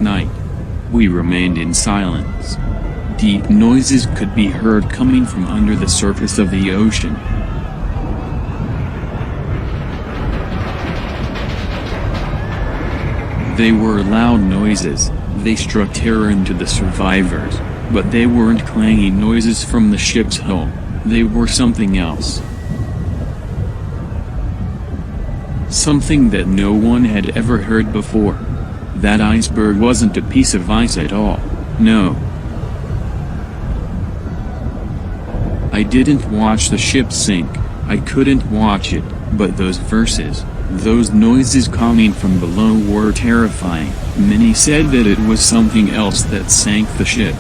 night. We remained in silence. Deep noises could be heard coming from under the surface of the ocean. They were loud noises. They struck terror into the survivors, but they weren't clanging noises from the ship's hull. They were something else. Something that no one had ever heard before. That iceberg wasn't a piece of ice at all. No. I didn't watch the ship sink. I couldn't watch it, but those verses, those noises coming from below were terrifying. Many said that it was something else that sank the ship.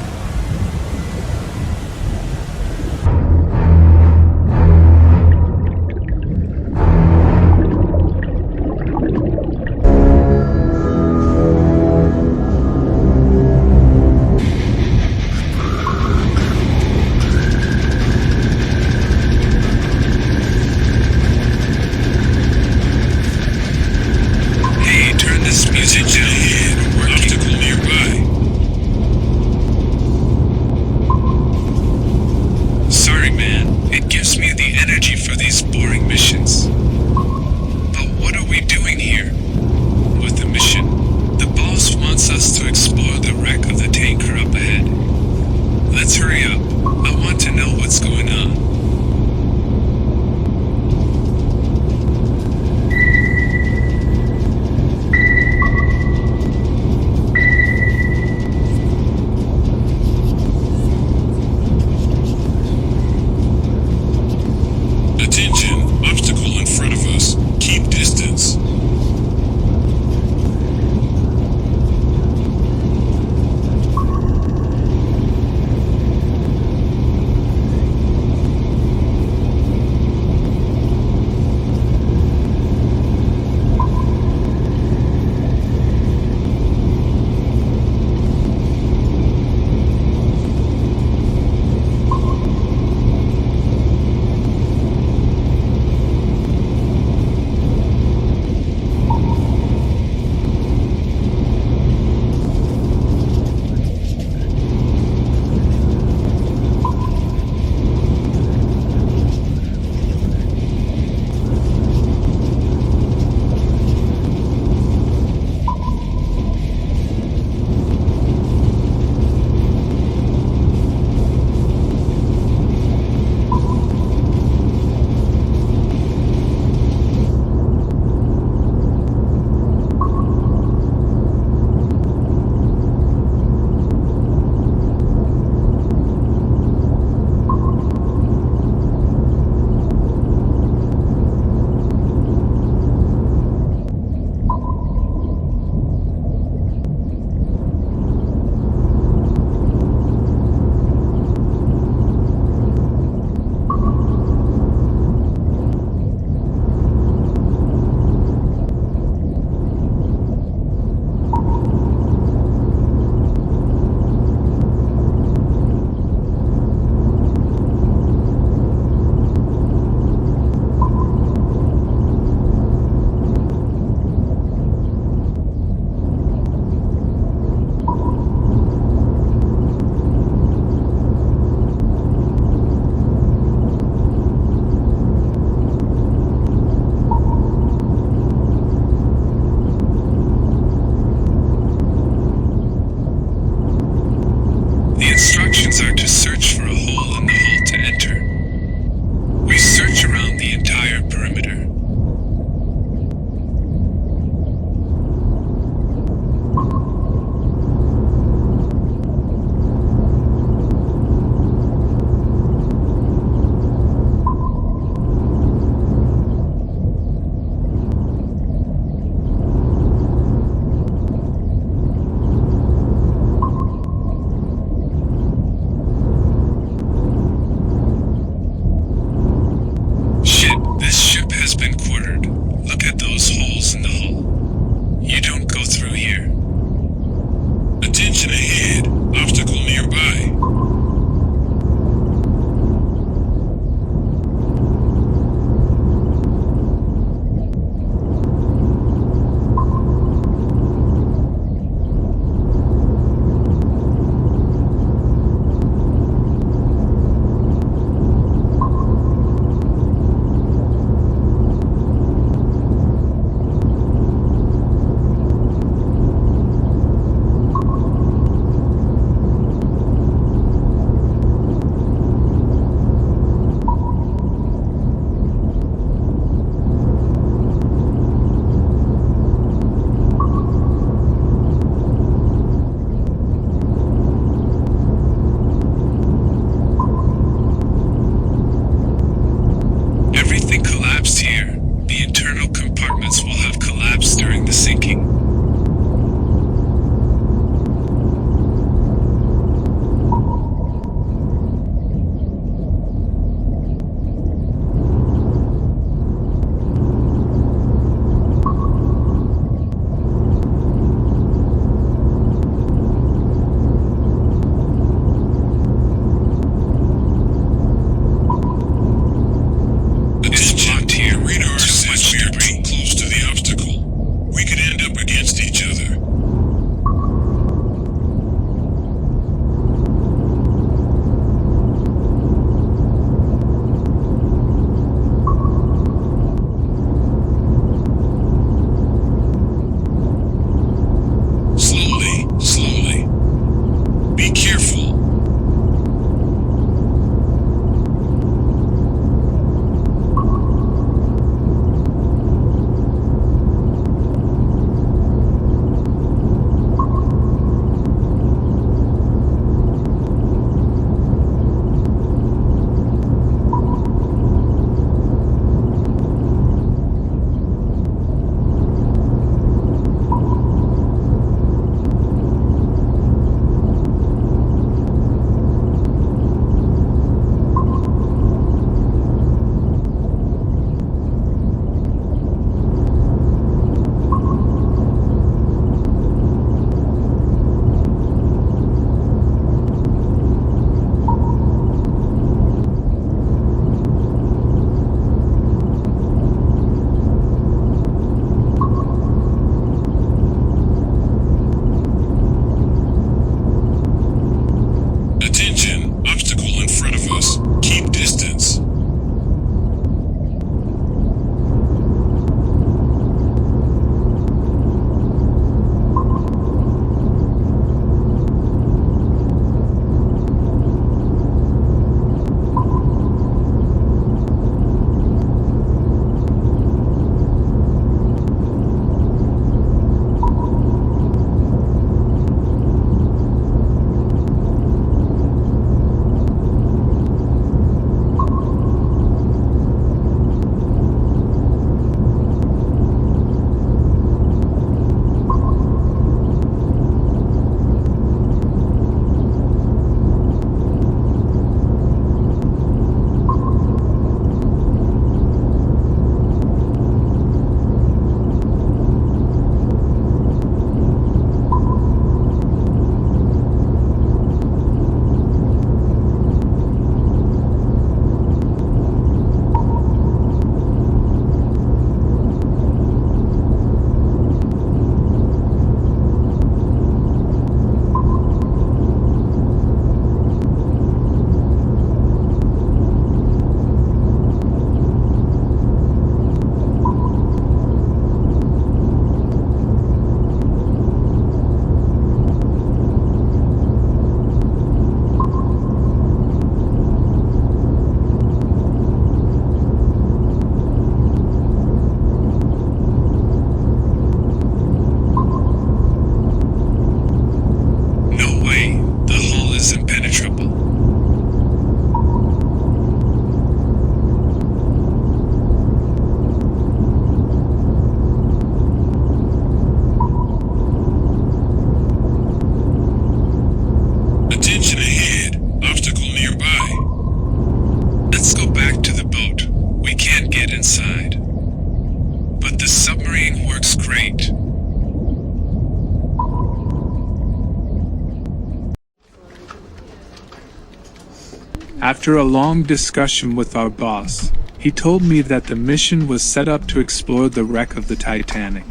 After a long discussion with our boss, he told me that the mission was set up to explore the wreck of the Titanic.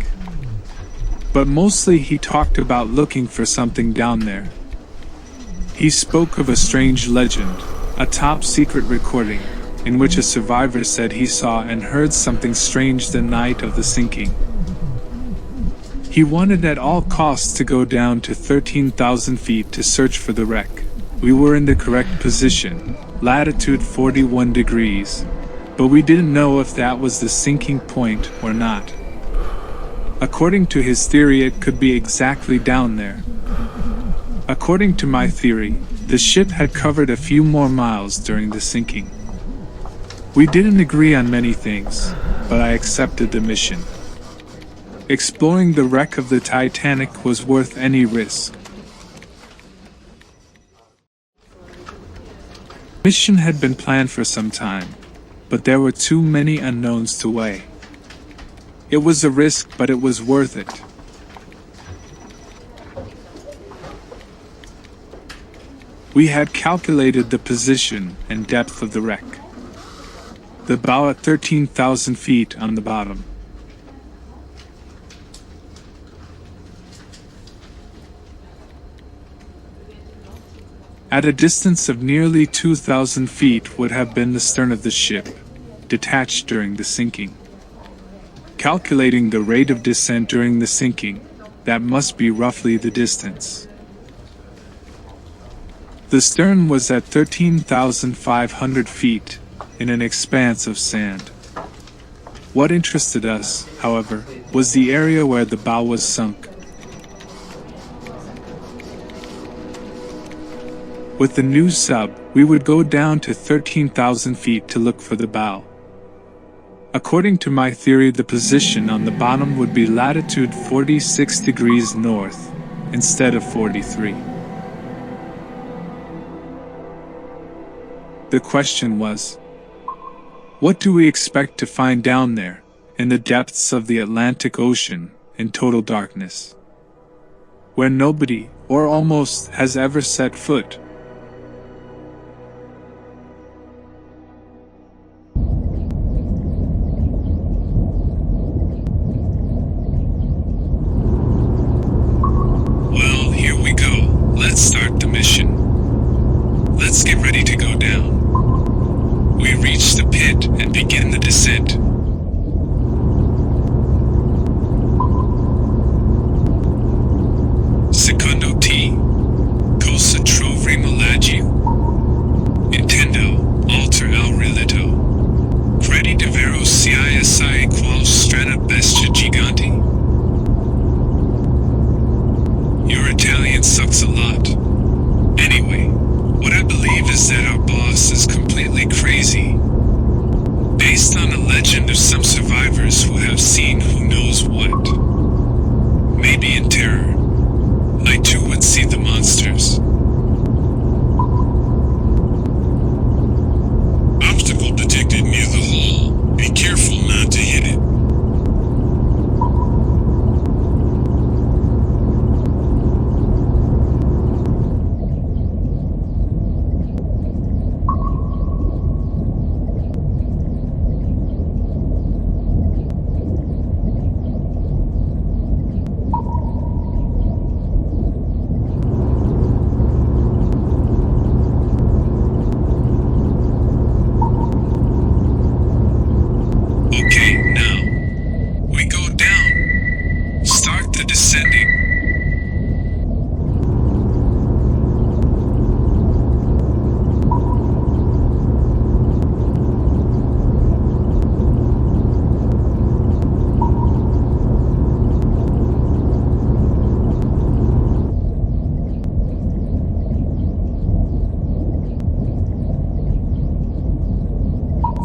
But mostly he talked about looking for something down there. He spoke of a strange legend, a top-secret recording, in which a survivor said he saw and heard something strange the night of the sinking. He wanted at all costs to go down to 13,000 feet to search for the wreck. We were in the correct position, latitude 41 degrees, but we didn't know if that was the sinking point or not. According to his theory, it could be exactly down there. According to my theory, the ship had covered a few more miles during the sinking. We didn't agree on many things, but I accepted the mission. Exploring the wreck of the Titanic was worth any risk. The mission had been planned for some time, but there were too many unknowns to weigh. It was a risk, but it was worth it. We had calculated the position and depth of the wreck. The bow at 13,000 feet on the bottom. At a distance of nearly 2,000 feet would have been the stern of the ship, detached during the sinking. Calculating the rate of descent during the sinking, that must be roughly the distance. The stern was at 13,500 feet, in an expanse of sand. What interested us, however, was the area where the bow was sunk. With the new sub, we would go down to 13,000 feet to look for the bow. According to my theory, the position on the bottom would be latitude 46 degrees north, instead of 43. The question was, what do we expect to find down there, in the depths of the Atlantic Ocean, in total darkness, where nobody, or almost, has ever set foot? Well, here we go. Let's start the mission. Let's get ready to go down. We reach the pit and begin the descent. Secondo T. Cosa trovremo laggiù? Intendo, alter al relitto. Credi davvero sia assai qual strana bestia gigante? Your Italian sucks a lot. Anyway, what I believe is that our boss is completely crazy. Based on a legend of some survivors who have seen who knows what. Maybe in terror, I too would see the monsters. Obstacle detected near the hull. Be careful not to hit it.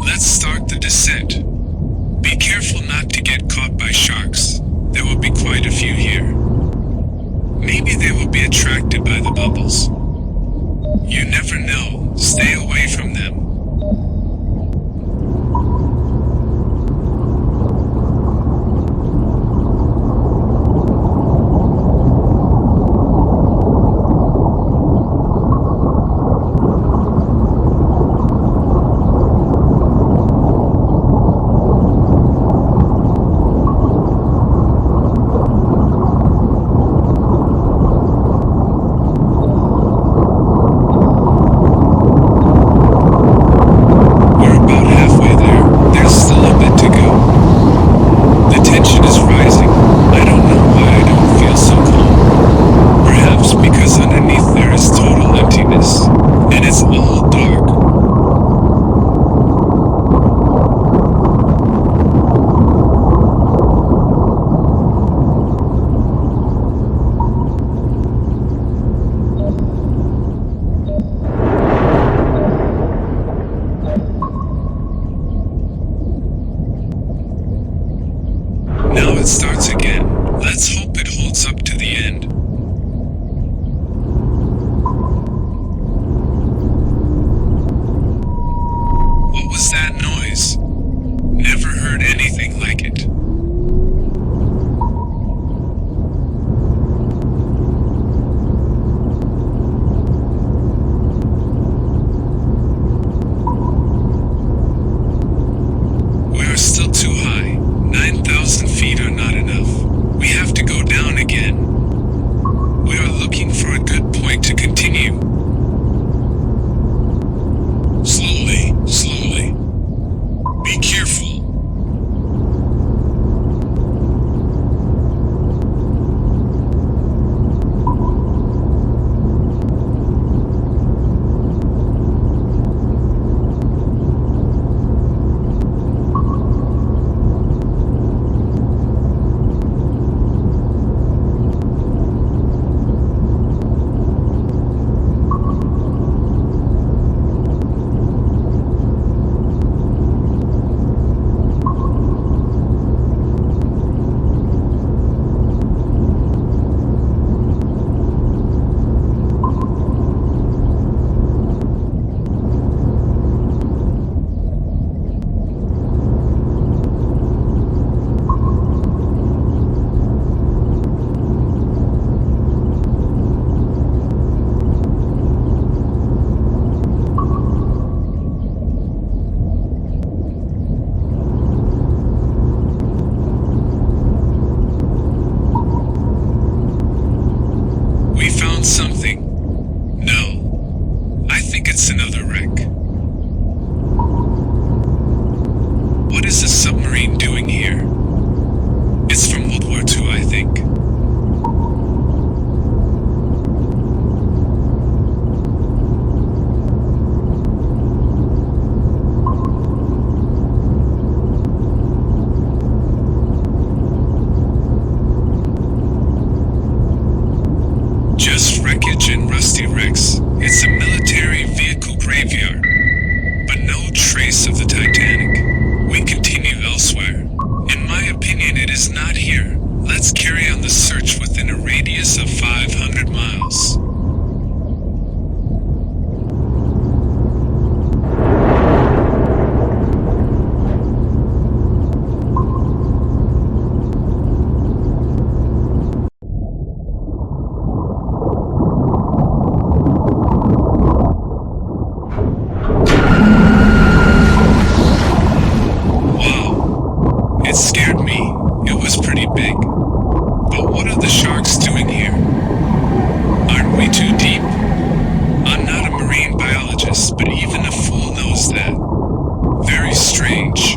Let's start the descent. Be careful not to get caught by sharks. There will be quite a few here. Maybe they will be attracted by the bubbles. You never know. Stay away from them. all dark. Now it starts again. Let's hope it holds up to the end. What was that noise? Never heard anything like it. We are still too high. 9,000 feet are not enough. We have to go down again. We are looking for a good point to continue. Slowly, slowly. Be careful. We found something. No, I think it's another wreck. What is a submarine doing here? It's from World War II, I think. Just wreckage and rusty wrecks. It's a military vehicle graveyard, but no trace of the Titanic. We continue elsewhere. In my opinion, it is not here. Let's carry on the search within a radius of 500 miles. It scared me. It was pretty big. But what are the sharks doing here? Aren't we too deep? I'm not a marine biologist, but even a fool knows that. Very strange.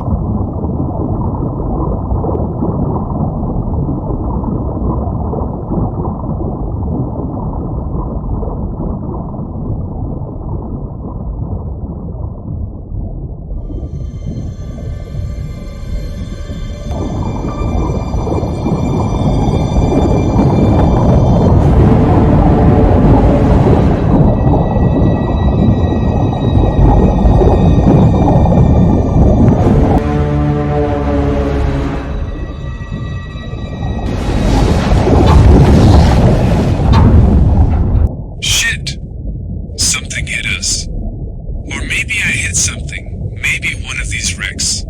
Something hit us. Or maybe I hit something. Maybe one of these wrecks.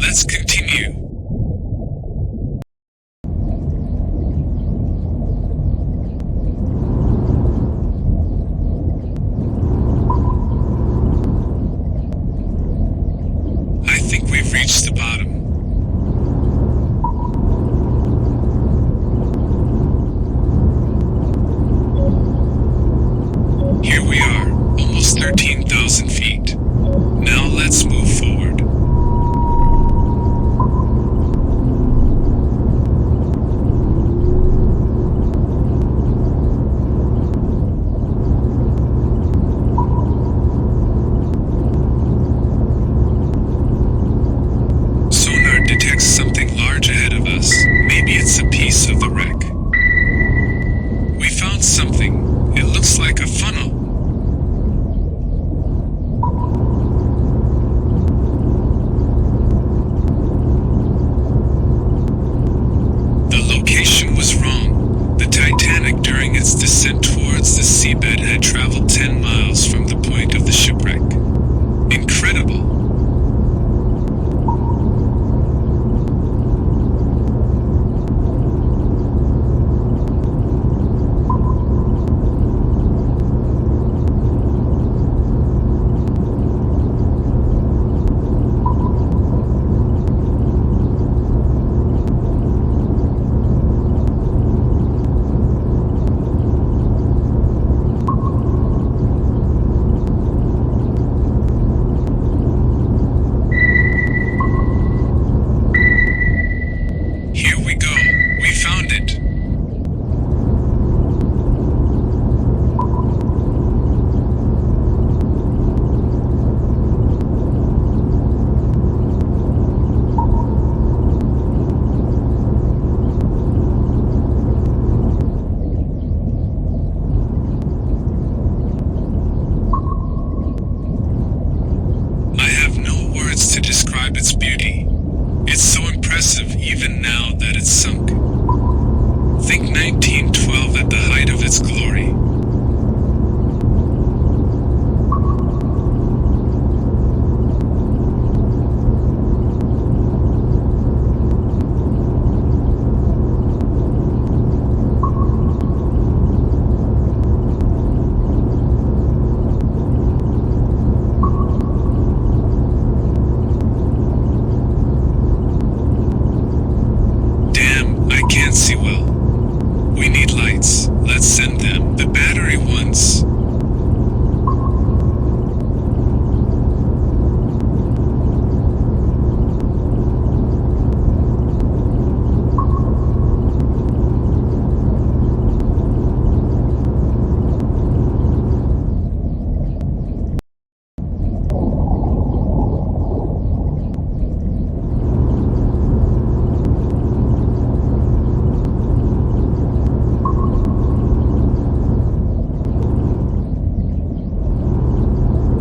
Let's continue. I think we've reached the bottom. Here we are, almost 13,000 feet. Now let's move forward. sunk. Think 1912 at the height of its glory. Damn, I can't see well. We need lights. Let's send them. The battery ones.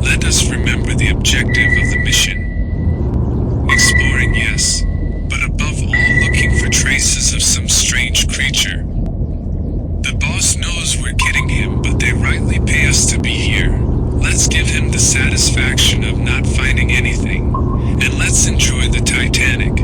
Let us remember the objective of the mission. Exploring, yes, but above all looking for traces of some strange creature. The boss knows we're kidding him, but they rightly pay us to be here. Let's give him the satisfaction of not finding anything, and let's enjoy the Titanic.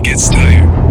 gets tired.